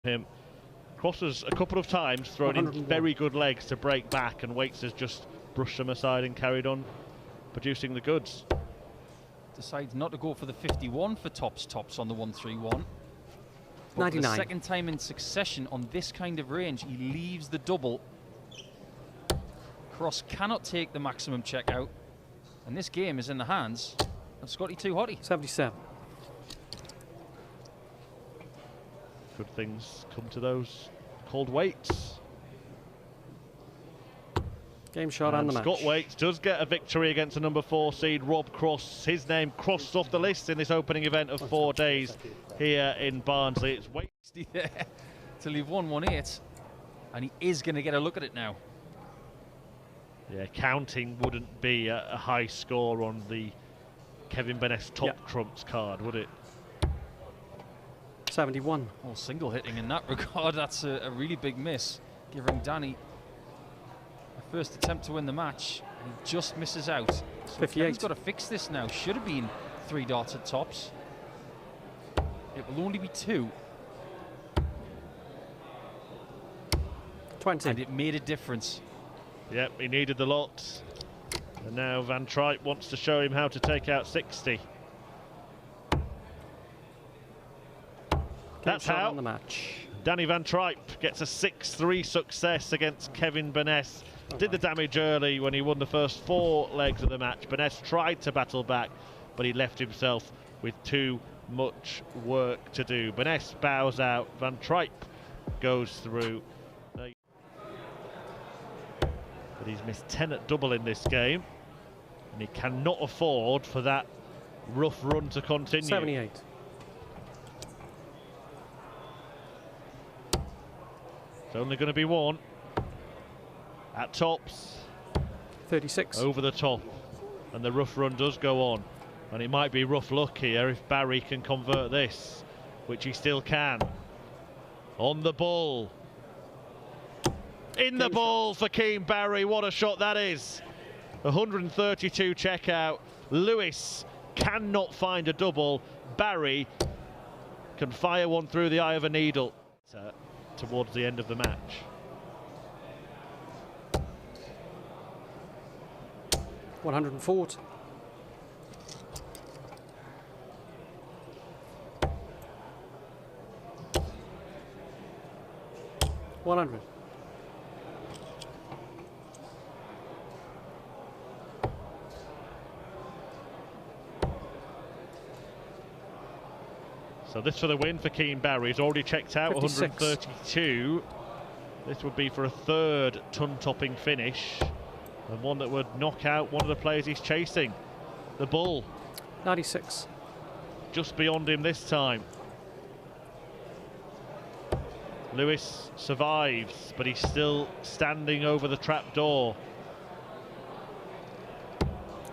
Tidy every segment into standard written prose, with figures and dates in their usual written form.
him. Crosses a couple of times, thrown in very good legs to break back, and Waits has just brushed them aside and carried on producing the goods. Decides not to go for the 51 for tops on the 131. But 99. For the second time in succession on this kind of range, he leaves the double. Cross cannot take the maximum check out, and this game is in the hands of Scotty 2 Hottie. 77. Good things come to those called Waits. Game shot and the match. Scott Waits does get a victory against the number 4 seed Rob Cross. His name crossed off the list in this opening event of 4 days here in Barnsley. It's Waits there to leave 118, and he is going to get a look at it now. Yeah, counting wouldn't be a high score on the Kevin Bennett top trumps card, would it? 71. Well, single hitting in that regard, that's a really big miss, giving Danny a first attempt to win the match, and he just misses out. So 58. He's got to fix this now. Should have been 3 darts at tops. It will only be 2. 20. And it made a difference. Yep, he needed the lot. And now Van Tripe wants to show him how to take out 60. That's how on the match. Danny Van Tripe gets a 6-3 success against Kevin Bennett. Did the damage early when he won the first 4 legs of the match. Bennett tried to battle back, but he left himself with too much work to do. Bennett bows out, Van Tripe goes through. But he's missed 10 at double in this game, and he cannot afford for that rough run to continue. 78. It's only going to be 1 at tops. 36. Over the top, and the rough run does go on, and it might be rough luck here if Barry can convert this, which he still can. On the ball, in the ball for Keane Barry. What a shot that is. 132 check out. Lewis cannot find a double. Barry can fire one through the eye of a needle towards the end of the match. $140. $100. So this for the win for Keane Barry. He's already checked out 56. 132. This would be for a 3rd ton-topping finish, and one that would knock out one of the players he's chasing, the Bull. 96. Just beyond him this time. Lewis survives, but he's still standing over the trap door.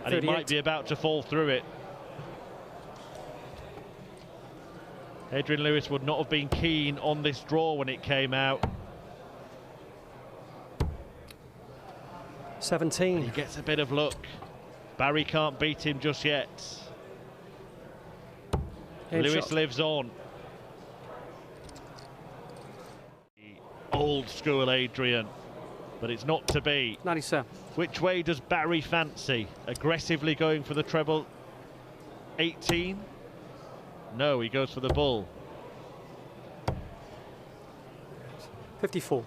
And 38. he might be about to fall through it. Adrian Lewis would not have been keen on this draw when it came out. 17. He gets a bit of luck. Barry can't beat him just yet. Lewis shot. lives on. Old school Adrian, but it's not to be. 97. Which way does Barry fancy? Aggressively going for the treble 18? No, he goes for the bull. 54.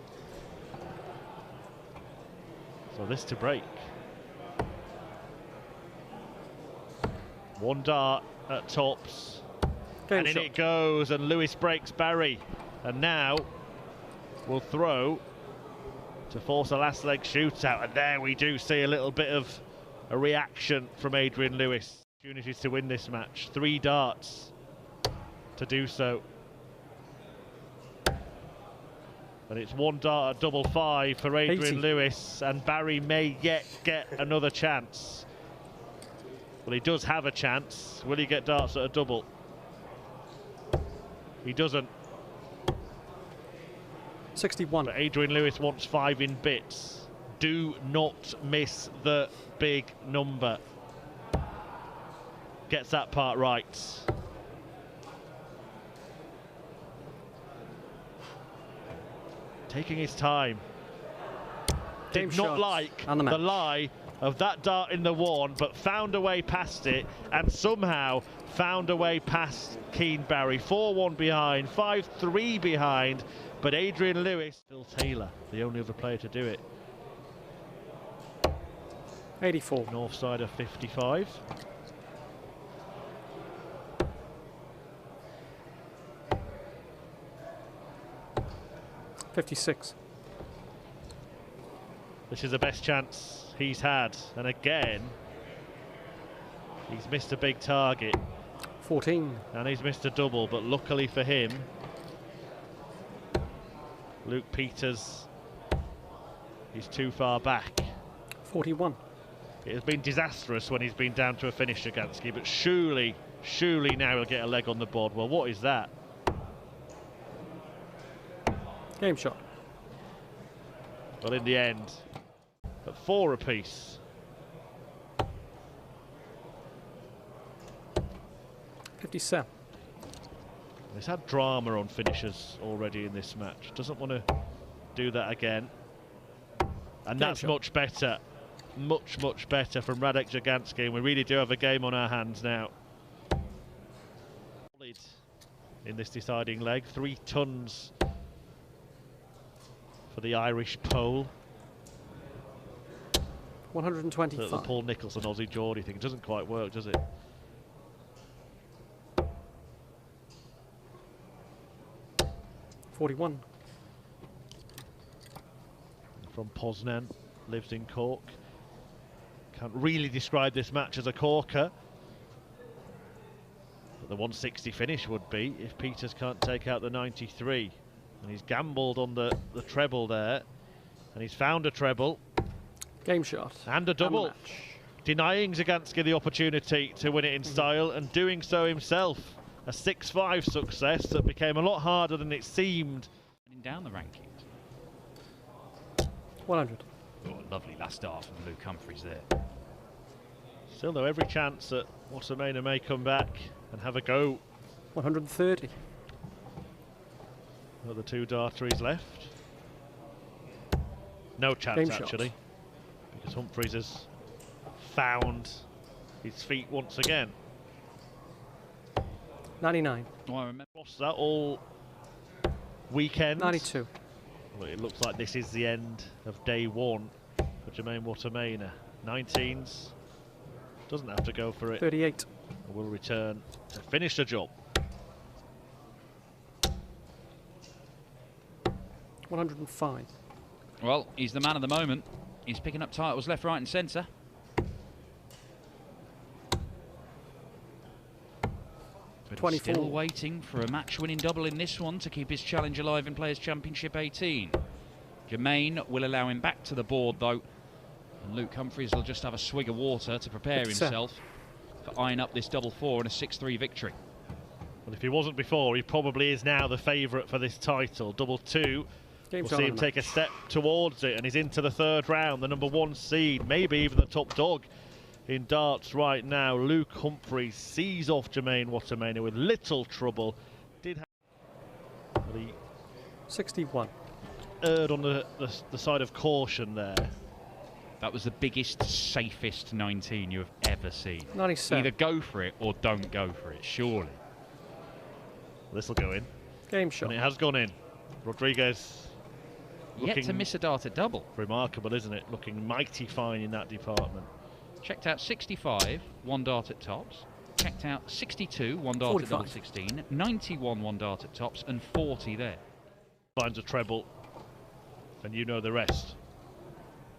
So this to break. 1 dart at tops. Game and in shot. it goes, and Lewis breaks Barry. And now will throw to force a last leg shootout. And there we do see a little bit of a reaction from Adrian Lewis. Opportunities to win this match. 3 darts to do so. And it's 1 dart at double 5 for Adrian 80. Lewis, and Barry may yet get another chance. Well, he does have a chance. Will he get darts at a double? He doesn't. 61. But Adrian Lewis wants 5 in bits. Do not miss the big number. Gets that part right. taking his time. Did not like the lie of that dart in the 1, but found a way past it, and somehow found a way past Keane Barry. 4-1 behind, 5-3 behind, but Adrian Lewis, Phil Taylor, the only other player to do it. 84. North side of 55. $56. This is the best chance he's had, and again he's missed a big target. 14. And he's missed a double, but luckily for him, Luke Peters is too far back. 41. It has been disastrous when he's been down to a finish, Jagansky, but surely now he'll get a leg on the board. Well, what is that? Game shot. Well, in the end, at 4 apiece. $57. He's had drama on finishes already in this match. Doesn't want to do that again. And that's much better. Much better from Radek Jagansky. And we really do have a game on our hands now. Solid in this deciding leg. 3 tons for the Irish pole. 125. The Paul Nicholson Aussie Geordie thing. It doesn't quite work, does it? $41. From Poznan, lives in Cork. Can't really describe this match as a corker, but the 160 finish would be if Peters can't take out the 93. And he's gambled on the treble there, and he's found a treble. Game shot. And a double. Denying Zagansky the opportunity to win it in style, and doing so himself. A 6-5 success that became a lot harder than it seemed. Down the rankings. 100. Oh, lovely last start from Luke Humphries there. Still, though, every chance that Watermainer may come back and have a go. 130. Another 2 darteries left. No chance, actually, because Humphries has found his feet once again. 99. Oh, I remember. Lost that all weekend. 92. Well, it looks like this is the end of day 1 for Jermaine Watermainer. 19s. Doesn't have to go for it. 38. And will return to finish the job. 105. Well, he's the man of the moment. He's picking up titles left, right and centre. But 24. Still waiting for a match-winning double in this one to keep his challenge alive in Players' Championship 18. Jermaine will allow him back to the board, though. And Luke Humphries will just have a swig of water to prepare himself for eyeing up this double 4 and a 6-3 victory. Well, if he wasn't before, he probably is now the favourite for this title. Double 2. We'll see him take a step towards it, and he's into the 3rd round, the number 1 seed, maybe even the top dog in darts right now. Luke Humphries sees off Jermaine Watermainer with little trouble. Did have the 61. Erred on the side of caution there. That was the biggest, safest 19 you have ever seen. 97. Either go for it or don't go for it, surely. This will go in. Game shot. And it has gone in. Rodriguez Yet to miss a dart at double. Remarkable, isn't it? Looking mighty fine in that department. Checked out 65, 1 dart at tops. Checked out 62, 1 dart 45. at double 16. 91, 1 dart at tops, and 40 there. Finds a treble, and you know the rest.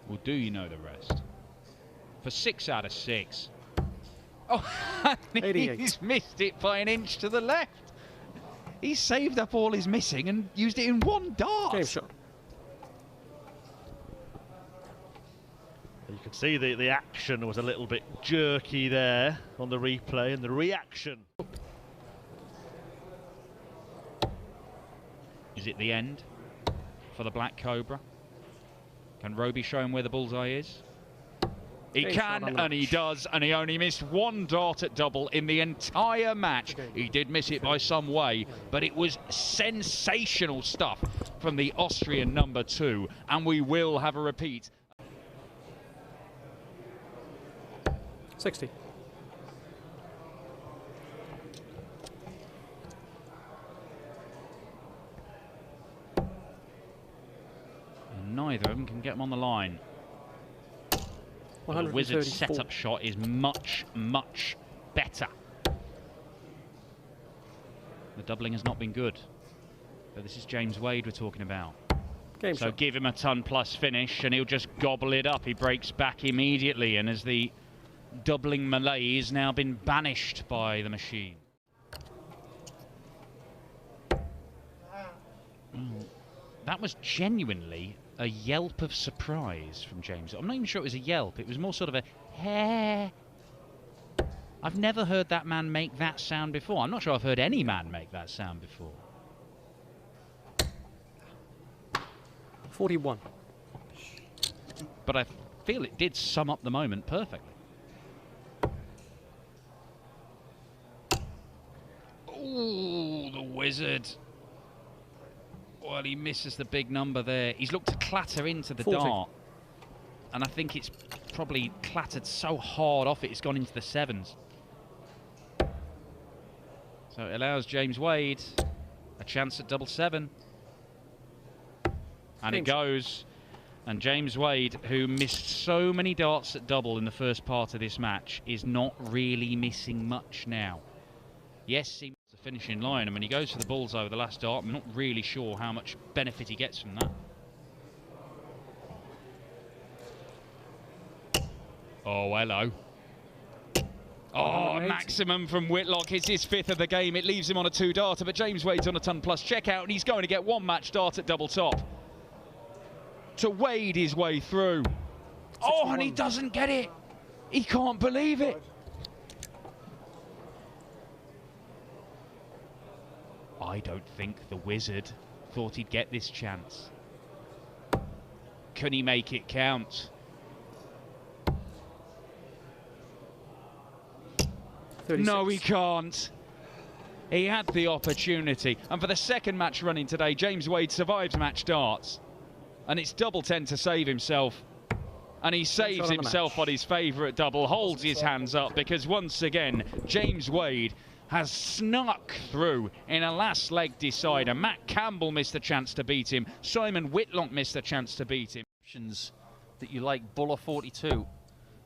Well, do you know the rest? For 6 out of 6. Oh, and 88. He's missed it by an inch to the left. He's saved up all his missing and used it in 1 dart. Game shot. You can see the action was a little bit jerky there on the replay, and the reaction. Is it the end for the Black Cobra? Can Roby show him where the bullseye is? He can, and he does, and he only missed 1 dart at double in the entire match. He did miss it by some way, but it was sensational stuff from the Austrian number 2, and we will have a repeat. 60. And neither of them can get them on the line. The Wizards' setup shot is much, much better. The doubling has not been good. But this is James Wade we're talking about. Game so shot. Give him a ton-plus finish and he'll just gobble it up. He breaks back immediately, and as the doubling melee has now been banished by the machine. That was genuinely a yelp of surprise from James. I'm not even sure it was a yelp. It was more sort of a heh. I've never heard that man make that sound before. I'm not sure I've heard any man make that sound before. 41. But I feel it did sum up the moment perfectly. Ooh, the Wizard. Well, he misses the big number there. He's looked to clatter into the 40. dart. And I think it's probably clattered so hard off it, it's gone into the 7s. So it allows James Wade a chance at double 7. And it goes. And James Wade, who missed so many darts at double in the first part of this match, is not really missing much now. Yes, he missed the finishing line, and when he goes for the balls over the last dart, I'm not really sure how much benefit he gets from that. Oh, hello. Oh, maximum from Whitlock. It's his 5th of the game. It leaves him on a 2-darter, but James Wade's on a ton-plus checkout, and he's going to get 1 match dart at double top to wade his way through. 61. Oh, and he doesn't get it. He can't believe it. I don't think the Wizard thought he'd get this chance. Can he make it count? 36. No, he can't. He had the opportunity. And for the second match running today, James Wade survives match darts. And it's double 10 to save himself. And he saves himself on his favourite double, holds his hands up, because once again, James Wade has snuck through in a last leg decider. Matt Campbell missed the chance to beat him. Simon Whitlock missed the chance to beat him. That you like, Buller 42.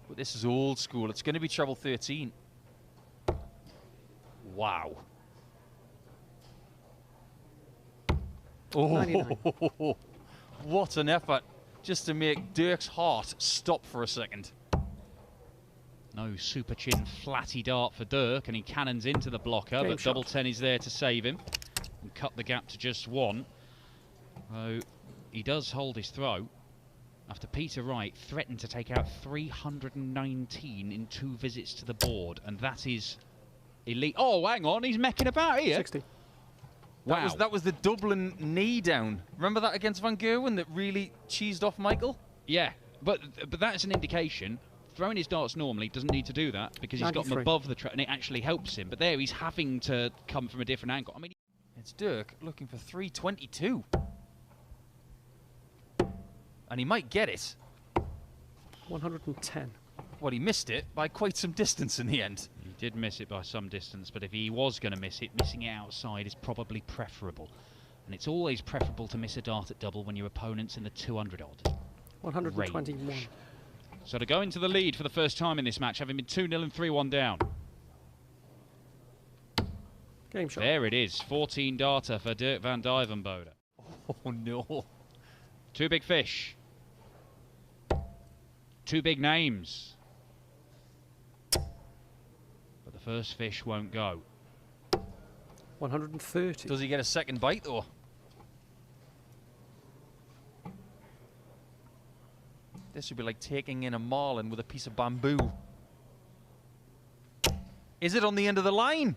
But this is old school. It's going to be treble 13. Wow. Oh, what an effort just to make Dirk's heart stop for a second. No super chin flatty dart for Dirk, and he cannons into the blocker, but double 10 is there to save him and cut the gap to just 1. So he does hold his throw after Peter Wright threatened to take out 319 in 2 visits to the board, and that is elite. Oh, hang on, he's mecking about here. 60. Wow. That was the Dublin knee down. Remember that against Van Gerwen that really cheesed off Michael? Yeah, but that's an indication. Throwing his darts normally doesn't need to do that because he's got them above the track and it actually helps him. But there he's having to come from a different angle. I mean, it's Dirk looking for 322. And he might get it. 110. Well, he missed it by quite some distance in the end. He did miss it by some distance, but if he was going to miss it, missing it outside is probably preferable. And it's always preferable to miss a dart at double when your opponent's in the 200-odd 121. range. So to go into the lead for the first time in this match, having been 2-0 and 3-1 down. Game shot. There it is, 14 darter for Dirk van Dijvenbode. Oh, no. 2 big fish. 2 big names. But the first fish won't go. 130. Does he get a second bite, though? This would be like taking in a marlin with a piece of bamboo. Is it on the end of the line?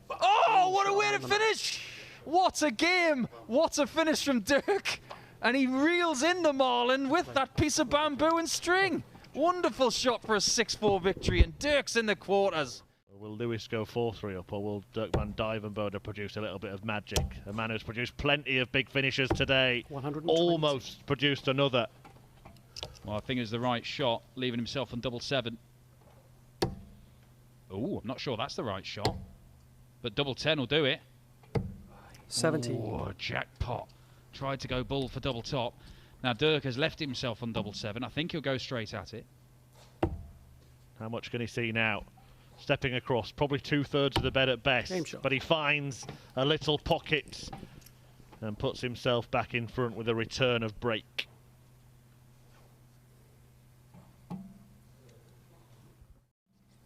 Oh, what a way to finish! What a game! What a finish from Dirk! And he reels in the marlin with that piece of bamboo and string. Wonderful shot for a 6-4 victory, and Dirk's in the quarters. Will Lewis go 4-3 up, or will Dirk van Dijvenbode produce a little bit of magic? A man who's produced plenty of big finishes today, 120. almost produced another. Well, I think it was the right shot, leaving himself on double 7. Oh, I'm not sure that's the right shot, but double 10 will do it. 70. Oh, jackpot. Tried to go bull for double top. Now Dirk has left himself on double 7. I think he'll go straight at it. How much can he see now? Stepping across, probably 2/3 of the bed at best, Game shot. but he finds a little pocket and puts himself back in front with a return of break.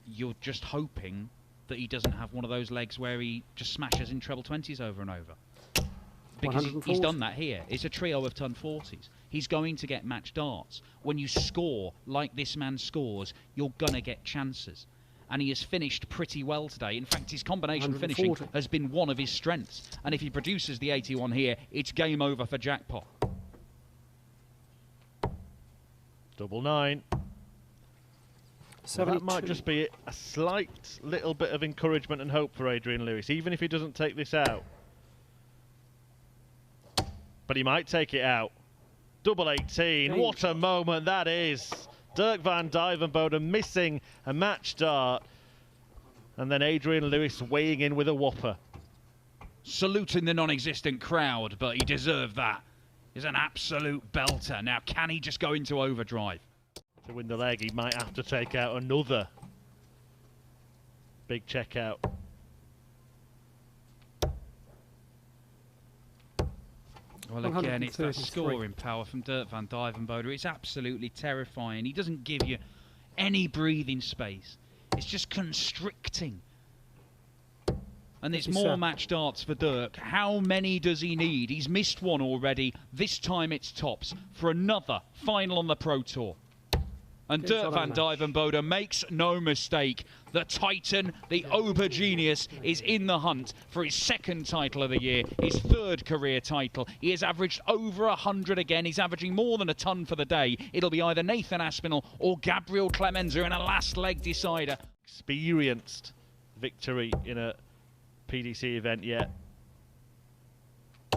You're just hoping that he doesn't have one of those legs where he just smashes in treble 20s over and over. Because he's 140. done that here. It's a trio of ton 40s. He's going to get match darts. When you score like this man scores, you're going to get chances. And he has finished pretty well today. In fact, his combination finishing 140. has been one of his strengths. And if he produces the 81 here, it's game over for jackpot. Double 9. Well, that might 72. just be a slight little bit of encouragement and hope for Adrian Lewis, even if he doesn't take this out. But he might take it out. Double 18. Game What a shot. moment that is. Dirk van Dijvenbode missing a match dart. And then Adrian Lewis weighing in with a whopper. Saluting the non-existent crowd, but he deserved that. He's an absolute belter. Now, can he just go into overdrive? To win the leg, he might have to take out another big checkout. Well, again, it's that 133. scoring power from Dirk van Dijvenbode. It's absolutely terrifying. He doesn't give you any breathing space. It's just constricting. And it's more 57. match darts for Dirk. How many does he need? He's missed one already. This time it's tops for another final on the Pro Tour. And Good Dirk shot van on match. Dijvenbode makes no mistake. The Titan, the Ober Genius, is in the hunt for his second title of the year, his third career title. He has averaged over 100 again. He's averaging more than a ton for the day. It'll be either Nathan Aspinall or Gabriel Clemenza in a last leg decider. Experienced victory in a PDC event yet.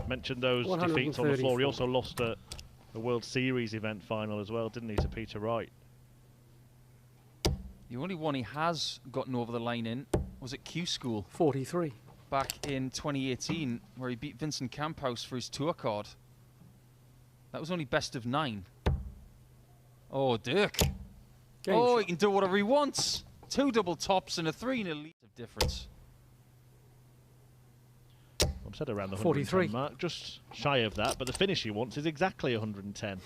Mentioned those defeats on the floor. He 134. also lost a World Series event final as well, didn't he, to Peter Wright? The only one he has gotten over the line in was at Q School 43. back in 2018, where he beat Vincent Camphouse for his tour card. That was only best of 9. Oh, Dirk. Game Oh, shot. he can do whatever he wants. 2 double tops and a 3 in a lead of difference. I'm said around the 43. 110 mark, just shy of that, but the finish he wants is exactly 110.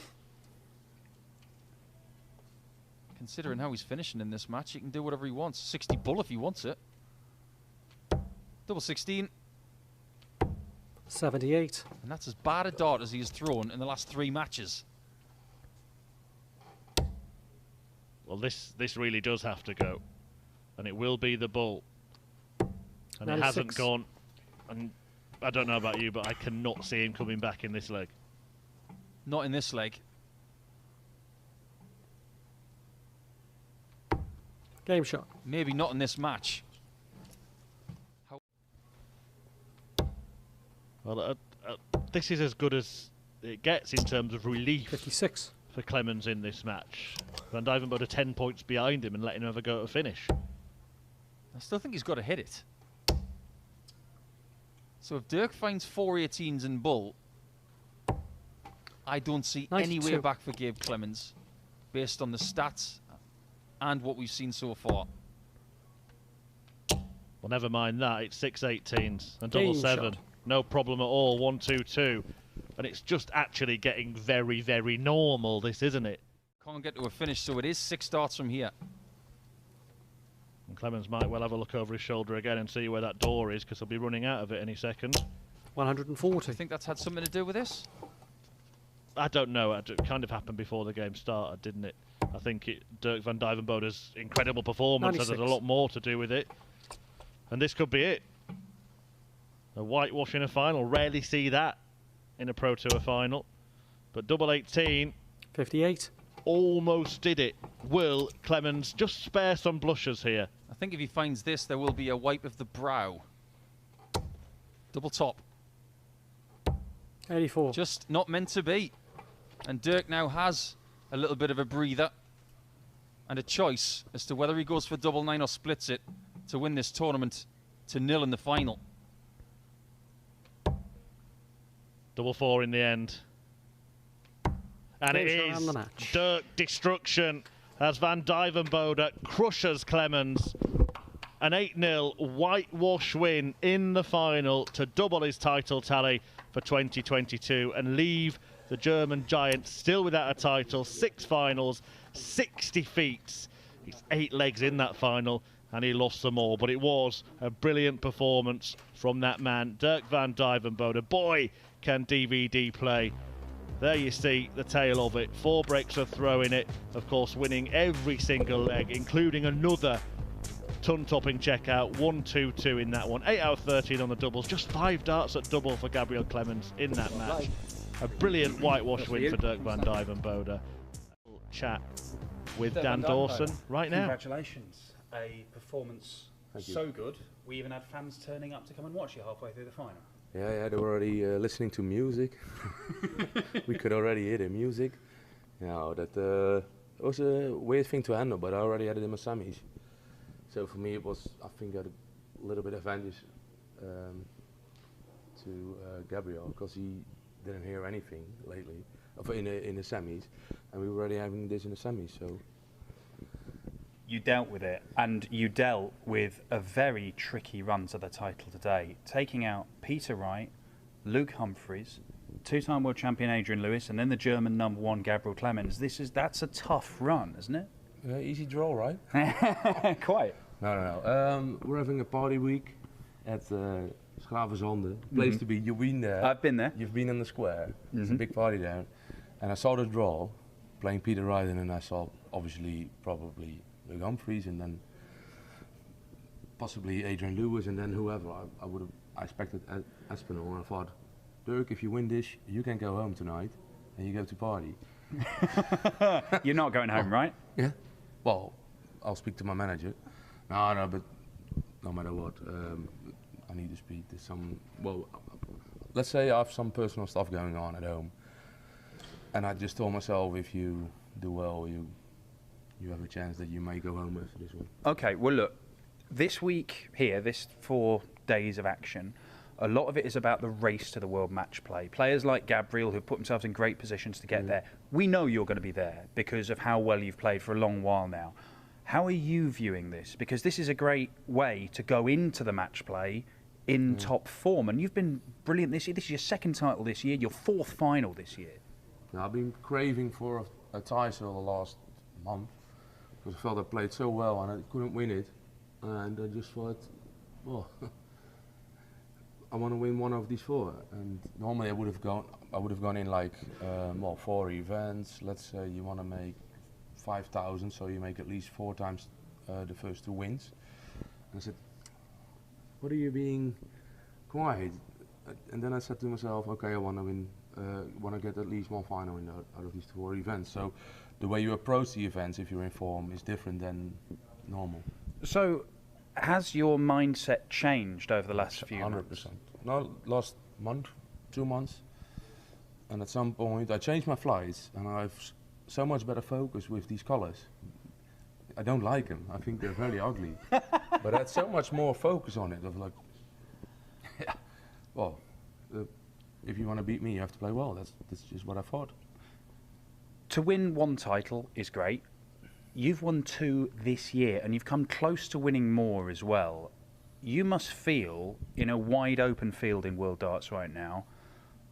Considering how he's finishing in this match, he can do whatever he wants. 60 bull if he wants it. Double 16. 78. And that's as bad a dart as he has thrown in the last 3 matches. Well, this really does have to go, and it will be the bull. And it hasn't 96. gone, and I don't know about you, but I cannot see him coming back in this leg. Not in this leg. Game shot. Maybe not in this match. Well, this is as good as it gets in terms of relief 56. for Clemens in this match. Van Dijvenbode are 10 points behind him and letting him have a go to finish. I still think he's got to hit it. So if Dirk finds 418s in bull, I don't see any 92. way back for Gabe Clemens based on the stats and what we've seen so far. Well, never mind that. It's 6/18s and double Game 7. shot. No problem at all. 1-2-2. And it's just actually getting very, very normal, this, isn't it? Can't get to a finish, so it is 6 darts from here. And Clemens might well have a look over his shoulder again and see where that door is, because he'll be running out of it any second. 140. I think that's had something to do with this. I don't know. It kind of happened before the game started, didn't it? I think Dirk van Dijvenbode's incredible performance has had a 96. lot more to do with it. And this could be it. A whitewash in a final. Rarely see that in a Pro Tour final. But double 18 58. almost did it. Will Clemens just spare some blushes here? I think if he finds this, there will be a wipe of the brow. Double top. 84. Just not meant to be. And Dirk now has a little bit of a breather and a choice as to whether he goes for double 9 or splits it to win this tournament to 0 in the final. Double 4 in the end. And it Finish around is the match. Dirk destruction as Van Dijvenbode crushes Clemens. An 8-0 whitewash win in the final to double his title tally for 2022 and leave the German giant still without a title. 6 finals, 6 defeats. He's 8 legs in that final and he lost them all. But it was a brilliant performance from that man, Dirk Van Dijvenbode. Boy, can DVD play. There you see the tail of it. 4 breaks of throwing it. Of course, winning every single leg, including another ton-topping checkout. 1-2-2 in that one. 8 out of 13 on the doubles. Just 5 darts at double for Gabriel Clemens in that match. A brilliant whitewash win for Dirk Van Dijvenbode. Chat with Dan Dawson right now. Congratulations. A performance so good, we even had fans turning up to come and watch you halfway through the final. Yeah, they were already listening to music. We could already hear the music. You know, that it was a weird thing to handle, but I already had it in my semis. So for me, it was, I think, a little bit advantage to Gabriel, because he didn't hear anything lately in the semis, and we were already having this in the semis. So You dealt with it, and you dealt with a very tricky run to the title today, taking out Peter Wright, Luke Humphries, 2-time world champion Adrian Lewis, and then the German #1 Gabriel Clemens. That's a tough run, isn't it? easy draw, right? Quite. No. We're having a party week at Schravenzande. Place to be. You've been there. I've been there. You've been in the square. It's a big party there. And I saw the draw, playing Peter Wright, and I saw, obviously, probably Luke Humphries, and then possibly Adrian Lewis, and then whoever. I expected Espinal, and I thought, Dirk, if you win this, you can go home tonight, and you go to party. You're not going home, right? Yeah. Well, I'll speak to my manager. No, but no matter what, I need to speak to some. Well, let's say I have some personal stuff going on at home, and I just told myself, if you do well, you have a chance that you may go home after this one. Okay, well look, this week here, this 4 days of action, a lot of it is about the race to the world match play. Players like Gabriel, who've put themselves in great positions to get there, we know you're going to be there because of how well you've played for a long while now. How are you viewing this? Because this is a great way to go into the match play in top form, and you've been brilliant this year. This is your 2nd title this year, your 4th final this year. Now, I've been craving for a title the last month, because I felt I played so well and I couldn't win it, and I just thought, well, I want to win one of these 4. And normally I would have gone in like 4 events. Let's say you want to make 5,000, so you make at least 4 times the first 2 wins. And I said, what are you being quiet? And then I said to myself, okay, I want to win, want to get at least 1 final out of these 4 events. So the way you approach the events, if you're in form, is different than normal. So, has your mindset changed over the last few 100%. months? No, last month, 2 months. And at some point, I changed my flights, and I've so much better focus with these colors. I don't like them. I think they're very ugly. But I had so much more focus on it. Of like, well, if you want to beat me, you have to play well. That's just what I thought. To win 1 title is great. You've won 2 this year, and you've come close to winning more as well. You must feel, in a wide open field in World Darts right now,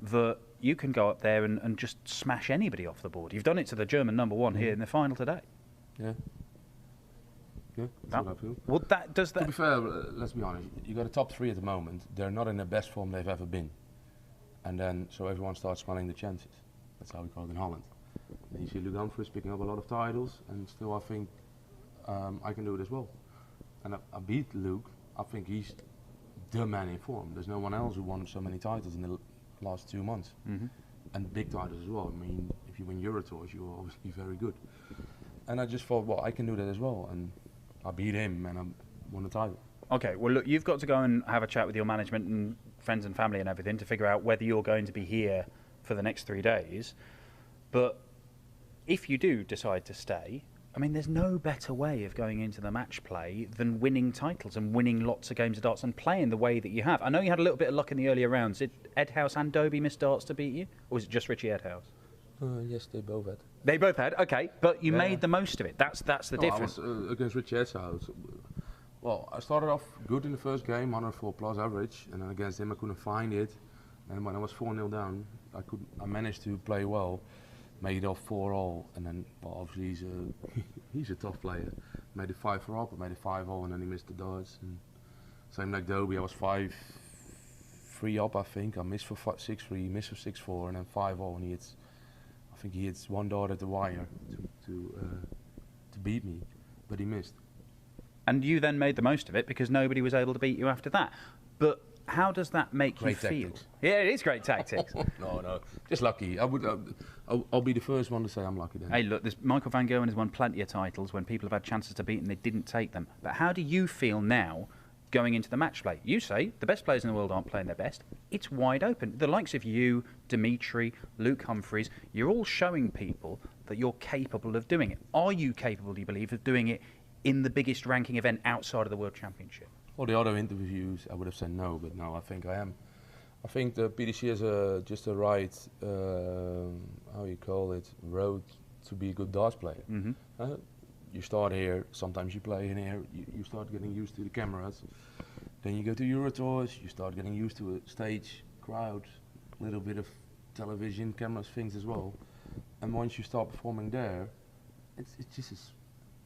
that you can go up there and just smash anybody off the board. You've done it to the German #1 here in the final today. Yeah. Yeah, that's what I feel. Well, does To that... be fair, let's be honest, you got a top 3 at the moment. They're not in the best form they've ever been. And then, so everyone starts smelling the chances. That's how we call it in Holland. And you see Luke Humphries picking up a lot of titles, and still I think I can do it as well. And I beat Luke. I think he's the man in form. There's no one else who won so many titles in the last 2 months. And big titles as well. I mean, if you win Euro Tours, you're obviously very good. And I just thought, well, I can do that as well. And I beat him, and won the title. Okay, well, look, you've got to go and have a chat with your management and friends and family and everything to figure out whether you're going to be here for the next 3 days. But if you do decide to stay, I mean, there's no better way of going into the match play than winning titles and winning lots of games of darts and playing the way that you have. I know you had a little bit of luck in the earlier rounds. Did Edhouse and Dobie miss darts to beat you? Or was it just Richie Edhouse? Yes, they both had. They both had, okay, but you made the most of it. That's the difference. I was against Richie Edhouse. Well, I started off good in the first game, 104 plus average, and then against him I couldn't find it. And when I was 4-0 down, I managed to play well, made it off 4-all, and then well, obviously he's a tough player. Made it 5-4 up, I made it 5-all, and then he missed the darts. And same like Dobie, I was 5-3 up, I think. I missed for 6-3, he missed for 6-4, and then 5-all, and I think he hits one dart at the wire to beat me, but he missed. And you then made the most of it because nobody was able to beat you after that. But how does that make Great you feel? tactics. Yeah, it is great tactics. No, just lucky. I'll be the first one to say I'm lucky then. Hey, look, Michael Van Gerwen has won plenty of titles when people have had chances to beat and they didn't take them. But how do you feel now going into the match play? You say the best players in the world aren't playing their best. It's wide open. The likes of you, Dimitri, Luke Humphries, you're all showing people that you're capable of doing it. Are you capable, do you believe, of doing it in the biggest ranking event outside of the World Championship? All the other interviews, I would have said no, but no, I think I am. I think the PDC has just a right, how you call it, road to be a good darts player. Mm-hmm. You start here, sometimes you play in here, you start getting used to the cameras. Then you go to Eurotours, you start getting used to a stage, crowd, a little bit of television, cameras, things as well. And once you start performing there, it's just as,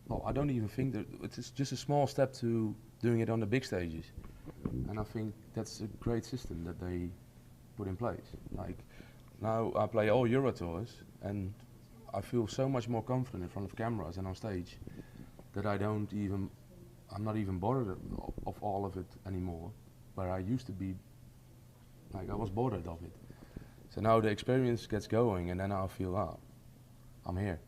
well, I don't even think that it's just a small step to doing it on the big stages. And I think that's a great system that they put in place. Like, now I play all Eurotours and I feel so much more confident in front of cameras and on stage that I'm not even bothered of all of it anymore, where I used to be, like, I was bothered of it. So now the experience gets going and then I feel, I'm here.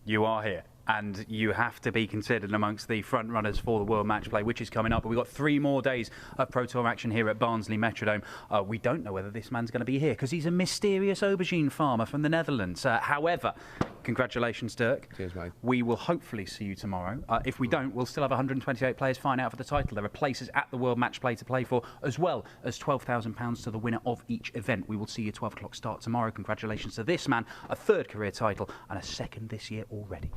You are here. And you have to be considered amongst the front runners for the World Match Play, which is coming up. But we've got 3 more days of Pro Tour action here at Barnsley Metrodome. We don't know whether this man's going to be here because he's a mysterious aubergine farmer from the Netherlands. However, congratulations, Dirk. Cheers, mate. We will hopefully see you tomorrow. If we don't, we'll still have 128 players fighting out for the title. There are places at the World Match Play to play for, as well as £12,000 to the winner of each event. We will see you 12 o'clock start tomorrow. Congratulations to this man, a 3rd career title and a 2nd this year already.